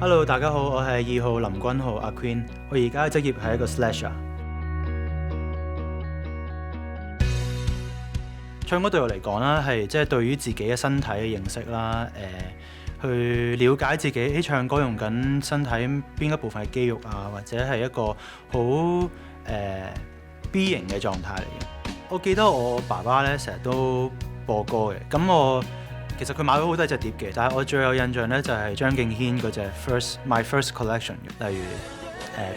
Hello， 大家好，我係2號林君豪阿 Queen， 我而家嘅職業係一個 slasher。唱歌對我嚟講啦，係即係對於自己嘅身體嘅認識啦，去了解自己唱歌用緊身體邊一部分嘅肌肉啊，或者係一個好B 型嘅狀態嚟嘅。我記得我爸爸咧成日都播歌嘅，咁其實佢買咗好多隻碟嘅，但係我最有印象咧就係張敬軒嗰隻 My First Collection 嘅，例如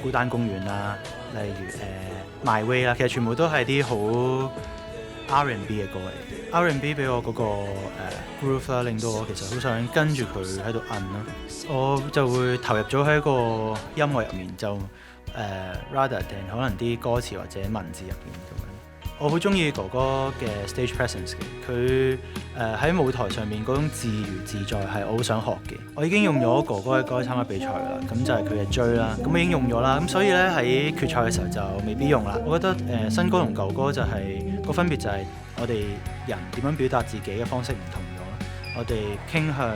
孤單公園啦，例如My Way 啦，其實全部都係啲好R&B 嘅歌嚟。R&B 俾我嗰個groove 啦，令到我其實好想跟住佢喺度摁啦，我就會投入咗喺個音樂入面，就rather than 可能啲歌詞或者文字入邊咁樣。我好中意哥哥嘅 stage presence 嘅，佢喺舞台上面嗰種自如自在係我好想學嘅。我已經用咗哥哥嘅歌參加比賽啦，咁就係佢嘅追啦，咁我已經用咗啦，咁所以咧喺決賽嘅時候就未必用啦。我覺得新歌同舊歌就係個分別就係我哋人點樣表達自己嘅方式唔同咗，我哋傾向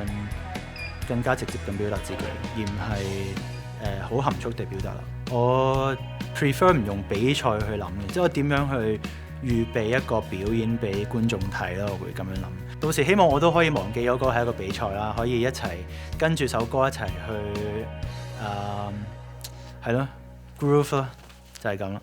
更加直接咁表達自己，而唔係好含蓄地表達啦。我 prefer 唔用比賽去諗嘅，即係我點樣去預備一個表演俾觀眾睇啦，我會咁樣諗。到時希望我都可以忘記嗰個係一個比賽啦，可以一齊跟住首歌一齊去係咯 groove 啦，就係咁啦。